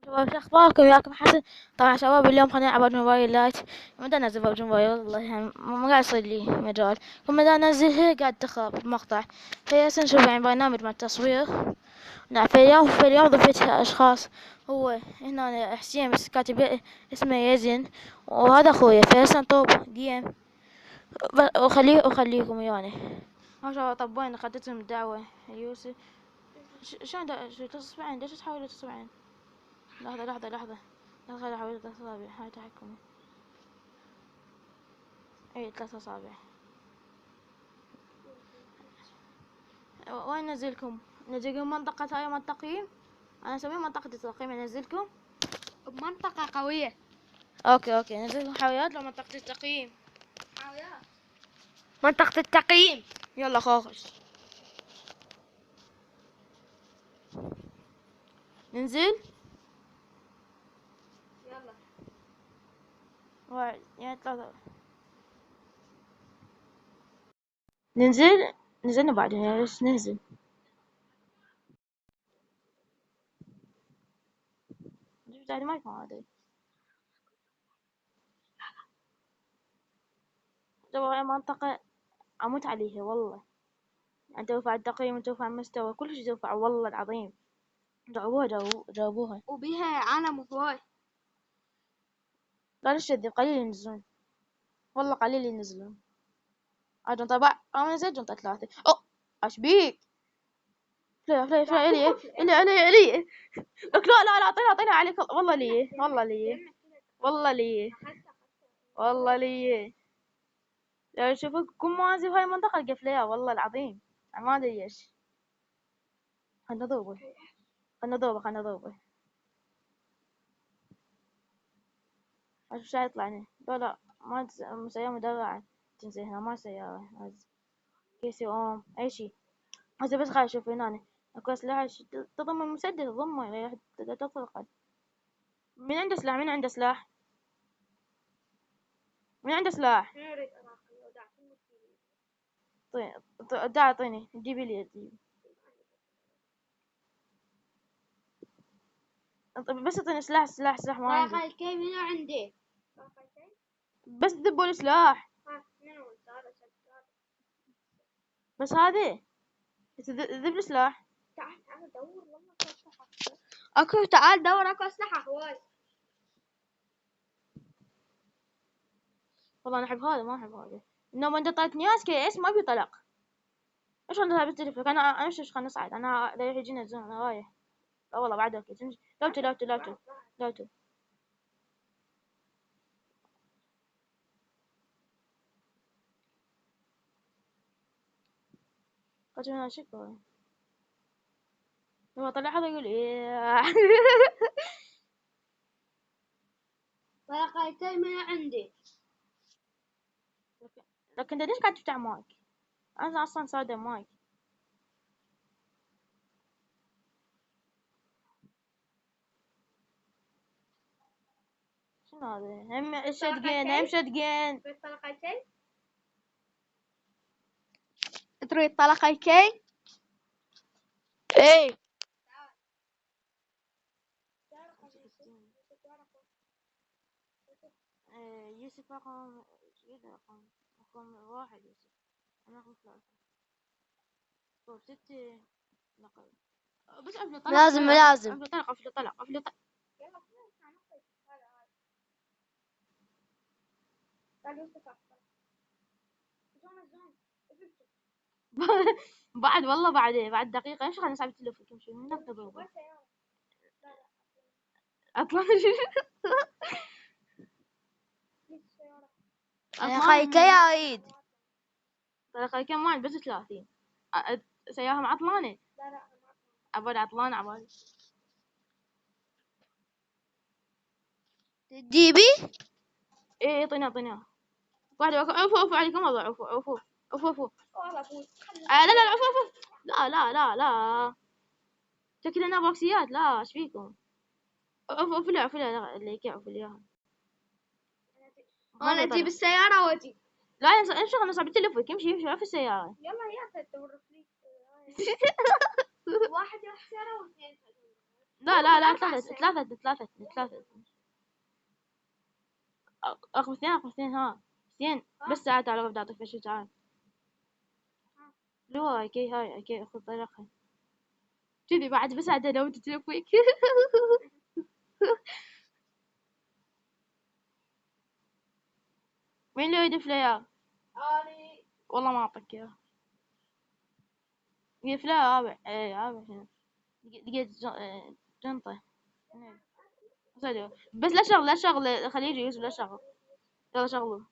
شباب شو اخباركم؟ وياكم حسن. طبعا شباب اليوم خلينا نلعب موبايلات. متى انزل ببجي موبايل؟ والله يعني ما قاعد يصير لي مجال. كل ما انزلها قاعد تخرب مقطع. فهسه نشوف يعني برنامج مع التصوير. نعم في اليوم ضفت اشخاص. هو هنا حسين بس كاتب اسمه يزن، وهذا اخويا. فهسه نطوب جيم وخليكم ويانا. ما شاء الله. طب وين اخذتهم الدعوة يوسف؟ شلون تصبعين؟ ليش تحاولي تصبعين؟ لحظة لحظة لحظة. لا خلي أحاول 3 أصابع. هاي تحكمي. اي 3 أصابع. وين ننزلكم؟ ننزلكم منطقة هاي تقييم. أنا أسوي منطقة التقييم. أنزلكم بمنطقة قوية. اوكي ننزلكم حاويات لو منطقة التقييم. حاويات منطقة التقييم. يلا خوخش ننزل. يلا 1 2 3. نزلنا بعدين يعني ليش ننزل؟ جبت على المايك ما أدري. تبغى منطقة أموت عليها والله. أنت توفى على التقييم وتوفى على المستوى كل شي توفى والله العظيم. جاوبوها. وبيها عالم هواي. لا ليش كذي قليل ينزلون. والله قليل ينزلون. جنطة بقى أنا نزلت جنطة 3. أوه ايش بيك؟ فلا إلي لك لا أعطينا عليك. والله لي لو شوفك كل ما أنزل هاي المنطقة ألقى فيها والله العظيم. ما أدري إيش. خلنا ضوبه أشوف شي يطلعني. لا ما سيارة مدرعة تنزل هنا. ما سيارة كيسي أي شي. هسه بس خليني أشوف هنا أكو أسلحة تضم مسدس ضمه تطلق. من عنده سلاح؟ من عنده سلاح؟ طيب أعطيني جيبي لي بس اعطيني سلاح ما عندي. طاقة منو عندي؟ بس دبوا سلاح. بس هذه ذب لي سلاح. تعال دور والله أسلحة. اكو تعال دور اكو أسلحة هواي. والله انا احب هذا ما احب هذا. انما انت طلعتني اس كي اس ما بيطلق. ايش انت بس تلفك؟ انا امشي خلنا نصعد. انا لا يجينا الزون. انا رايح. لا والله بعد اوكي تمشي. لوتو قلت انا شكرا. هو طلع هذا يقول ايه. طاقة منو عندي؟ لكن انت ليش قاعد تفتح مايك؟ انا اصلا صاده مايك. شنو هذا؟ هم شتجين. تريد طلقة كي؟ ايه يوسف رقم 1 يوسف. انا رقم 3. طيب 6 نقل. بس افلي طلق. لازم افلي طلق. بعد والله بعد دقيقة ايش خلينا نسحب التلفون كم شوي من هناك تضربه. اطلع انا خاي كي اريد. طلقة كم واحد بس 30. سيارة عطلانة. عبالي عطلانة عبالي. تجيبي؟ ايه اعطيناه. واحد عفوا عليكم والله. عفوا لا عفوا. لا شكلنا بوكسيات. لا ايش فيكم؟ عفوا اللي يكعفوا اياها. انا اجيب السيارة واجي. لا امشي خلنا نصعب التلفون يمشي في السيارة. يلا يا تدور لي. واحد يروح سيارة واثنين. لا ثلاثة. رقم اثنين ها اثنين بس تعال بدي اعطيك شيء تعال. لو هاي خذ طريقها كذي بعد بس عاد لو تتلفيك. مين اللي يدف لي اياه؟ والله ما اعطيك اياه. يدف لي عابع عابع شنو لقيت جنطة. بس لا شغل خليه يجي يوسف لا شغل. يلا شغله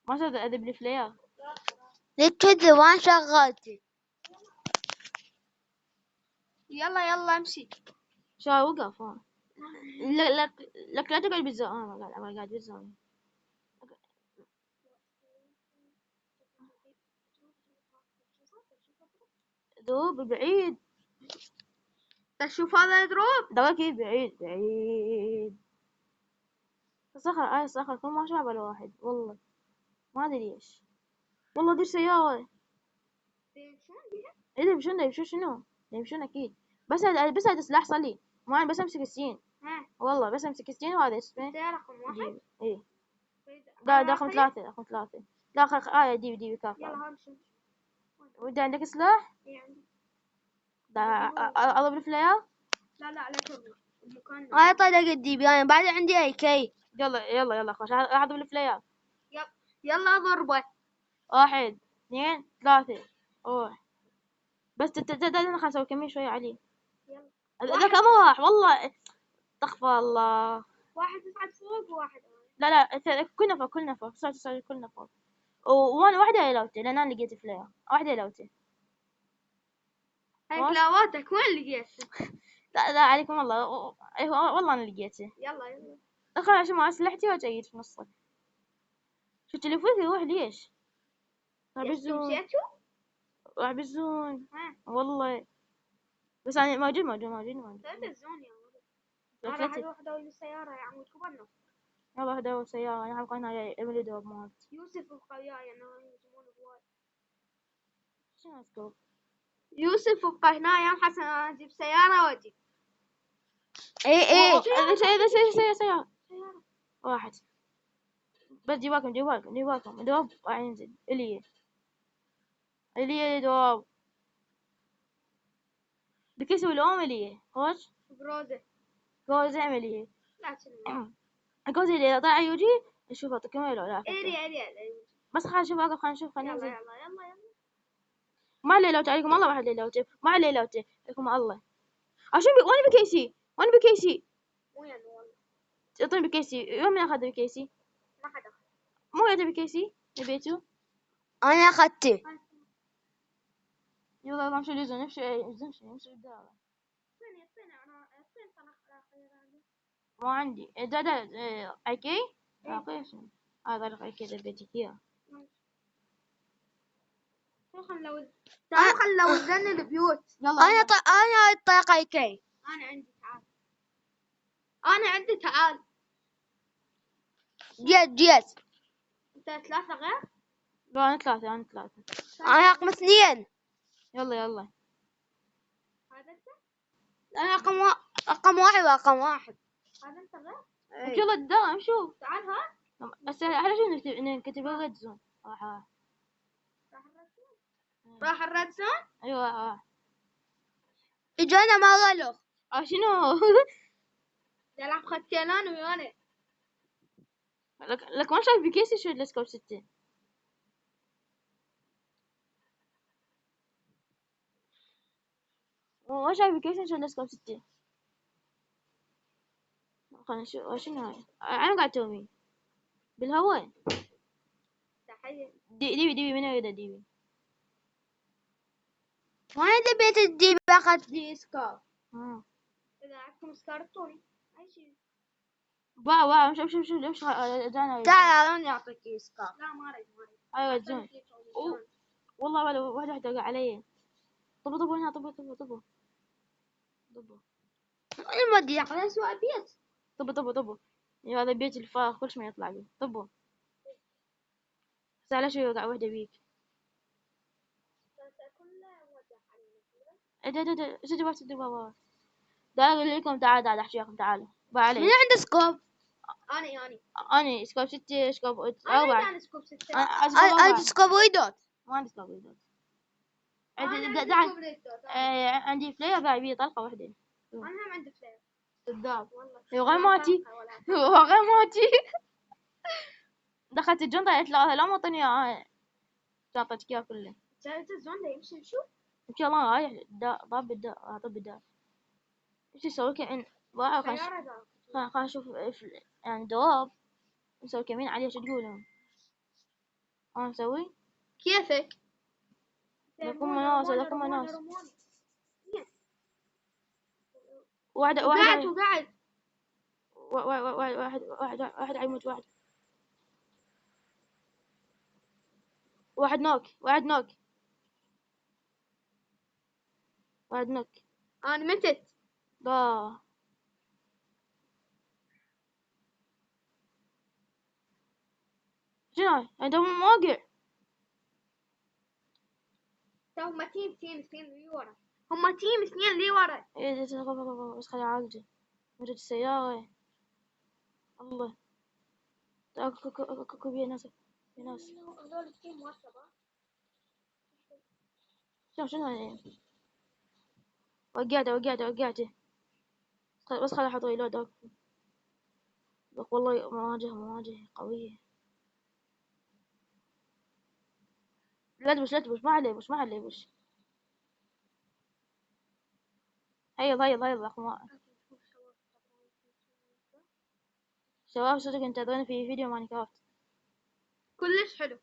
ما صدق اذب لي فليا. ليش كذا وين شغلتي؟ يلا امشي. شو وقف ها. لك لا تقعد بالزاوية. انا قاعد بالزاوية. ذوب بعيد. تشوف هذا يضرب؟ دواكي بعيد. صخر كل ما شعب الواحد والله ما ادري ليش. والله دي سيارة. ايه ده شنو يمشون اكيد. بس هذا سلاح صلي ما بس امسك السين. والله بس امسك السين وهذا اسمه رقم واحد. ايه ده رقم ثلاثة. لا ديبي كافي. يلا همشي. وانت عندك سلاح؟ ده اضرب الفلاير. لا تضرب. هاي طريقة الديبي انا بعد عندي اي كي. يلا خوش راح اضرب الفلاير. يلا ضربه. 1 2 3 روح. بس خلنا نسوي كمين شوية عليه. ذاك ما راح والله. استغفر الله. واحد يصعد فوق وواحد. لا كل نفر صار كل نفر. وانا واحدة لوتي لان انا لقيت فلاير واحدة لوتي. هاي كلاواتك وين لقيتها؟ لا عليكم والله. والله انا لقيته. يلا دخل عشان ما اسلحتي واجيد في نصه. شو تليفوني يروح ليش؟ راح بالزون والله. بس انا موجود. تلفزيون يا ولد. راح واحدة بالسيارة يا عمود كبرنا. يلا هدا سيارة انا حبقى هنا اعمل دوب مالت. يوسف وياي انا يجمون هواي. شنو اسكو؟ يوسف يبقى هنا يا حسن انا اجيب سيارة واجي. ايه اذا سيارة واحد. بس جيباكم دوب راح ينزل اللي دوب بكسو الأم اللي خوش جوزة عملية. جوزة اللي طلع يجي نشوف تكمل ولا لا. بس خلينا نشوف خلينا نشوف ننزل. يلا ما عليه لو تعليكم الله واحد ليلوتي ما عليه لوتي لكم الله. عشان وانا بكيسي وين والله اعطيني بكيسي يوم من اخذ بكيسي. ما حدا مو يا بكيسي نبيته انا اخذته. يلا نمشي لزون نمشي الدارة. ما عندي ده اكي اقيس هذا الاكي ده بيتي فيها. تعالوا لو نزلنا البيوت. انا الطاقة كي. انا عندي تعال. جيت. انت 3 غير؟ لا انا 3 انا رقم 2. يلا هذا انت؟ انا رقم 1 ورقم 1. هذا انت غير؟ يلا الدار نشوف. تعال ها. بس على شو نكتب الريد زون. راح الريد زون؟ ايوه اجانا مرة له. شنو؟ نلعب خد كيلان ويانا. لك ما شايف بكيسي شو السكوب 6. ما شايف بكيسي شو السكوب 6. خلنا نشوف شنو هاي. انا قاعد تومي بالهواء. تحية. ديبي من يريد ديبي. وين بيت الديب اخذ لي سكار. اذا عندكم سكار اعطوني اي شيء. واو شوف تعال انا اعطيك سكار. لا ما اريد ايوه زون. والله ولا واحدة وقع علي. طبوا هنا طبوا المدي يعطيني سوى البيت. طبوا يا هذا البيت الفارغ كل شيء ما يطلع لي. طبوا بس على شو يوقع وحدة بيك. سدي باب سدي باب. دا أقول لكم تعال أحكيكم تعالوا من علي. عنده سكوب؟ أنا سكوب 6 سكوب 4. أنا سكوب 6. أنا عندي سكوب ويدوت. ما عندي سكوب ويدوت. عندي عندي فلير قاعد بيه طلقة واحدة. أنا هم عندي فلير. كذاب. غير ماتي. غير ماتي. دخلت الجنطة قلت له لا ما أعطيني إياها. شاطتك إياه كله. جايت الزون ده يمشي شو؟ إن شاء الله رايح داء ضاب الداء طب الداء. إيش يسوي كأن واحد خلنا نشوف يعني دواب نسوي كمين عليه شو تقولون؟ أنا نسوي؟ كيفك؟ لكم مناصة لكم مناصة. واحد وقعد واحد عيموت واحد. واحد نوك واحد نوك. واحد نوك. أنا متت. با شنو عندهم موقع. هم تيم اثنين اللي ورا. هم تيم اثنين اللي ورا. ايه بس خلي عالجه مرة السيارة. الله اكو بيه ناس هذول التيم مرتبة. شنو يعني. وقعته بس خلي احط ريلود. والله مواجهة قوية. لا تبش ما عليه بش. هيا رقم. شباب صدق انتظروني في فيديو ماينكرافت كلش حلو.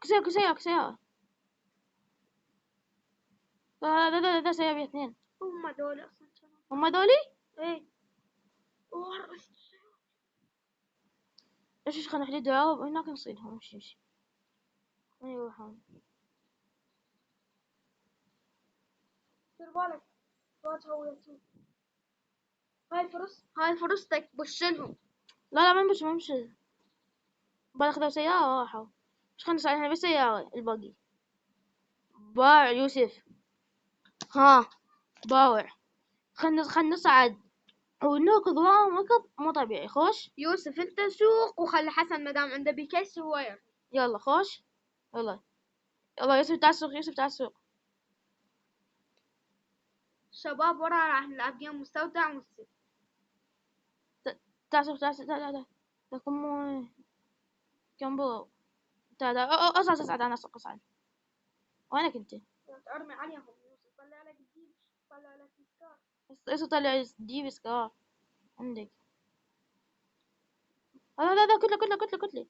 كسيارة. لا سيارة اثنين. هم دول أصلا هم دولي؟ إيه. ايش خلنا نحدد دواب هناك نصيدهم. امشي وين يروحون؟ دير بالك هاي فرصتك بشلهم. لا ما نمشي باخذ سيارة راحوا. ايش خلنا نسوي احنا بس سيارة الباقي. باع يوسف. ها باوع. خلنا نصعد ونركض وراهم ركض مو طبيعي. خوش يوسف انت سوق وخلي حسن مدام عنده بيكيس هو يركض. يلا خوش يلا يوسف تعال السوق. شباب ورا راح نلعب جيم مستودع ونصير. تعال كم بو. تعال اصعد انا اصعد. وينك انت؟ ارمي عليهم يوسف. طلع لك الجيب. طلع لك السكار. ايش طلع جيب سكار عندك. لا كتلة.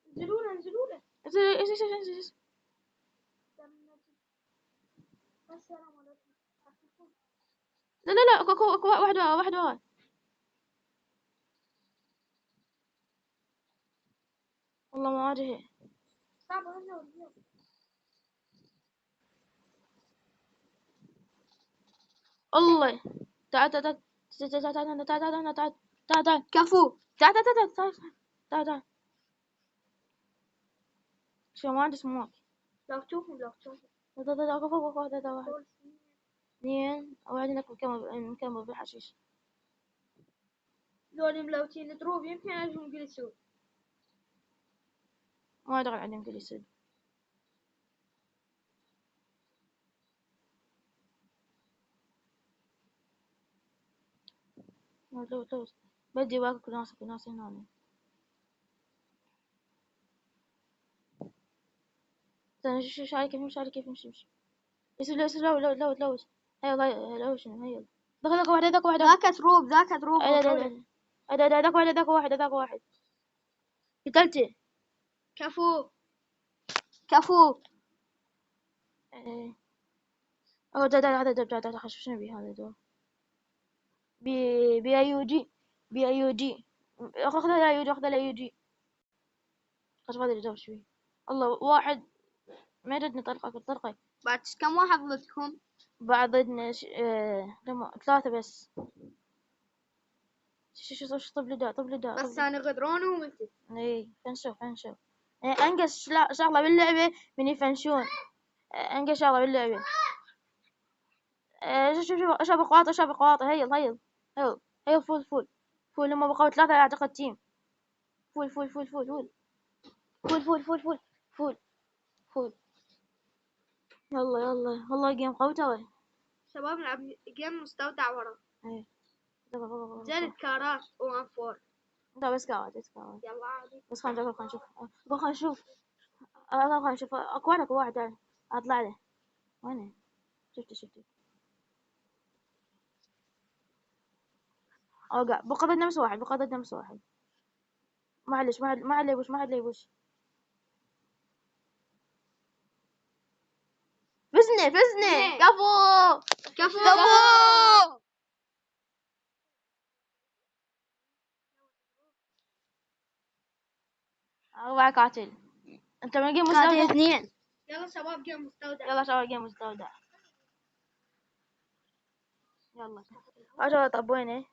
انزلوا له. ايش السلام عليكم. لا اكو واحد ورا. والله مواجهة. صعب هنا واليوم. الله تعال كفو. تعال شو ما عندي سموك. لو تشوفهم اكو فوق واحد اثنين واحد هناك مكمل بالحشيش. ذولي ملوتين دروب يمكن اجهم جلسوا. ما ادري عندهم كل يصير. لو بدي واقف كل ناس هنا. استنى شو كيف نمشي. يصير لو هيا لو شنو هيا. ذاك واحد. ذاك دروب ذاك واحد قتلته. كفو. ايه اوه ده خش شنو بي هذا دور. بي اي يو جي اخذ الاي يو جي. خش ما ادري دور شوي. الله واحد ما يردني طلقة. بعد كم واحد ضدكم؟ بعضنا 3 بس. شو طب لي طب لي بس انا غدران ومتت. اي فنشوف انقص شغله باللعبه من يفنشون. انقص شغله باللعبه. شوف اشرب قواطع هيل فول لما بقوا 3 اعتقد تيم. فول فول. يلا والله جيم قوي توي. شباب نلعب جيم مستودع ورا. ايه زين كارات وان فور. لا بس قاعد يلا عادي. بس خلينا نشوف خلينا نشوف اكو واحد اطلع له. وينه؟ شفته اوقع بقدر نمس واحد. معلش ما حد ليبوش. فزنا كفو. أربعة قاتل. أنت من جيم قاتل مستودع. 2. يلا شباب جيم مستودع. يلا شباب جيم مستودع. يلا أجل طب وينه؟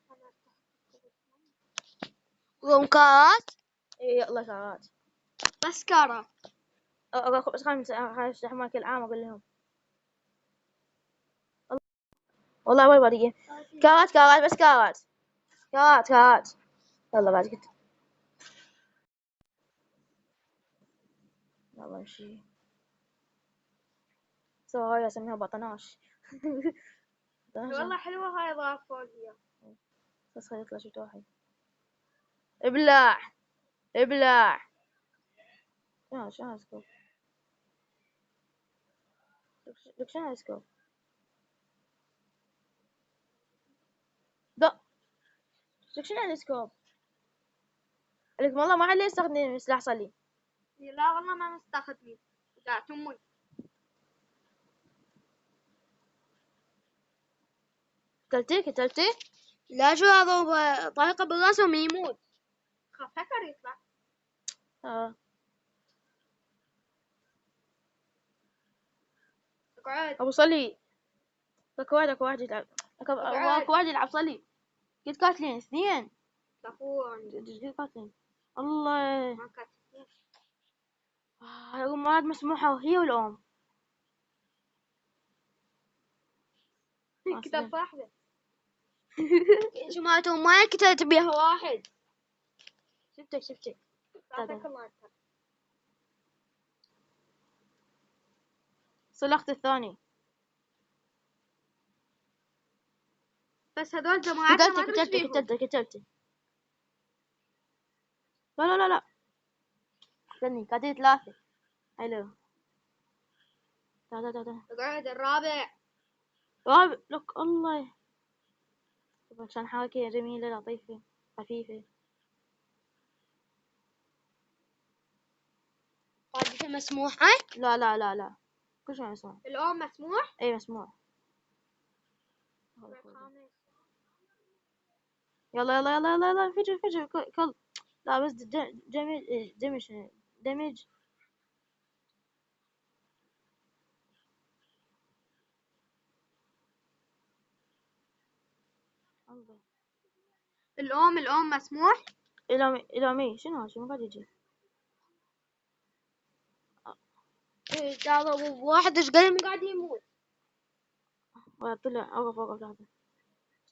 رومكات. إيه يلا شغال. بس كارات. بس خلينا نفتح معك العام أقول لهم. والله أول برية. كارات بس كارات. يلا بعد كده. يلا نمشي. هاي أسميها بطناش. والله حلوة هاي ضافوليا. بس خلي يطلع شي واحد. ابلع. شو هاسكو؟ لك شو هاسكو؟ لك شنو هالسكوب؟ لك والله ما عليه يستخدم سلاح صلي. لا والله ما مستخدمين. قاعد أمي. قتلتي؟ لا شو هذا طريقة بالرسم يموت. فكر يطلع. اقعد. ابو صلي. اكو واحد يلعب. اكو واحد يلعب صلي. قلت قاتلين 2. كفو. قاتلين. الله. ما كانت. المواد مسموحة وهي والأم. كتاب واحدة. يا جماعة ما كتبت بيها واحد. شفتك. يعطيك الله خير. صلحت الثاني. بس هذول جماعتنا ما تمشي فيهم. قتلت. لا. استني قاتل 3. حلو. تا. اقعد الرابع. لك الله. عشان حركة جميلة لطيفة خفيفة. قاعدة مسموحة. لا كل شيء مسموح. الأم مسموح. اي مسموح. يلا فجر كل. لا بس دمج. الله. الأم مسموح. إلامي شنو قاعد يجي؟ هذا واحد ايش قاعد يموت. طلع أوقف هذا.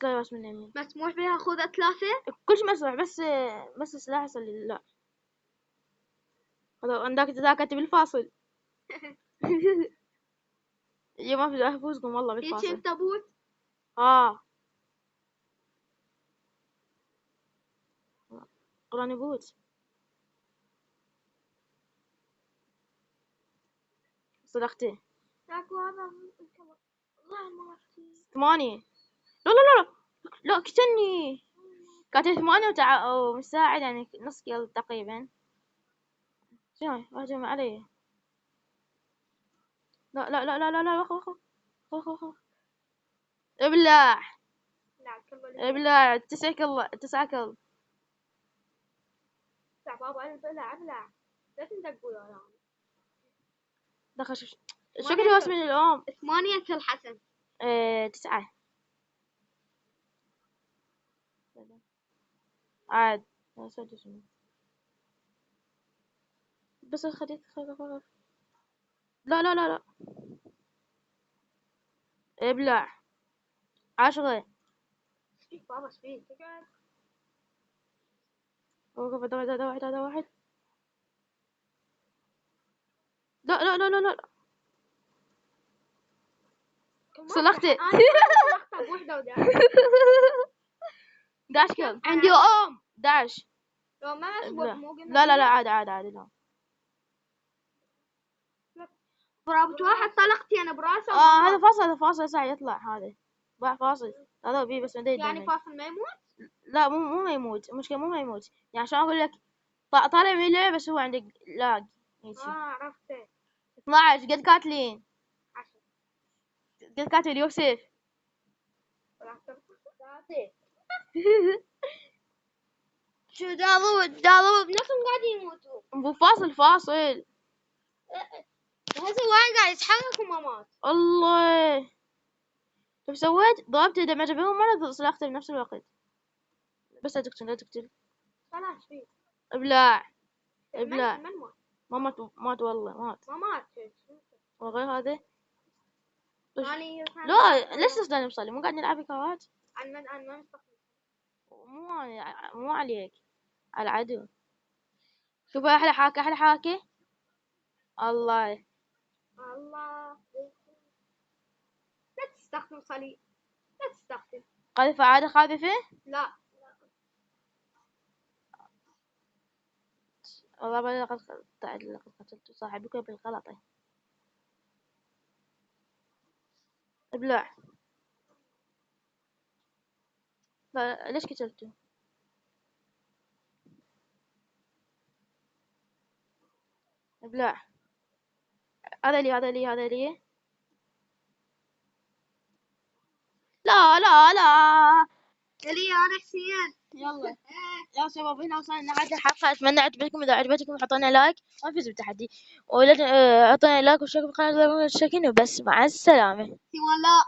لا بس من يمين. مسموح بها خذ 3. كل شيء مسموح بس السلاح يصلي لا. هذا عندك ذاك بالفاصل. يا ما في أفوزكم والله هيك بالفاصل. انت بوت. قراني بوت. صدقتي. اكو هذا. والله ما 8. لا كتني. كاتب 8 ومساعد يعني نص كيلو تقريبا. شنو هجم علي. لا خو. ابلع 9 كل 9 كل. بابا ابلع. لا تندقوا يا دخل شو كده اسمي الأم. 8 كل حسن. 9. عاد نسيت اسمه. بس خليك خلاص. لا لا لا لا. ابلع. 10. فيك بابا فيك تقعد. وقف. هذا واحد هذا واحد. لا لا لا لا لا. صلختي. انا صلختها بوحده وداعش. داش كم؟ عندي داش. لو ما لا اسود مو قلنا لا لا لا عادي عادي عادي لا. برابط واحد طلقتي انا براسه. هذا فاصل هذا فاصل هسه يطلع هذا. بقى فاصل هذا بيه بس ما ادري يعني دمج. فاصل ما يموت. لا مو ما يموت. المشكلة مو ما يموت يعني عشان اقول لك طالع من اللعبة بس هو عندك لاج. عرفته. 12 قد كاتلين. 10. قد كاتل يوسف. شو دالو بنفسهم قاعدين يموتوا. مو فاصل فاصل. هسه وين قاعد يتحرك وما مات. الله. شوف سويت؟ ضربت دمج بهم مرة صلحته بنفس الوقت. بس لا تقتل لا تقتل. خلاص فيه. ابلع. ابلع. من مات. ما مات والله مات. ما مات. وغير هذا. يعني لا ليش تصدق مصلي مو قاعد نلعب كوات. أنا ما مستقبل. مو عليك على العدو. شوف احلى حاكي احلى حاكي. الله. الله. لا تستخدم صليب. لا تستخدم. قذفة عادة قاذفة. لا. والله بل لقد قتلت صاحبك بالغلط. ابلع. لا ليش قتلته؟ ابلع. هذا لي هذا لي هذا لي. لا لا لا. لي أنا حسين. يلا يا شباب هنا وصلنا لنهاية الحلقة. أتمنى عجبتكم. إذا عجبتكم حطونا لايك ونفوز بالتحدي ولا أعطونا لايك واشتركوا بالقناة إذا كنتم مشتركين وبس. مع السلامة. ولا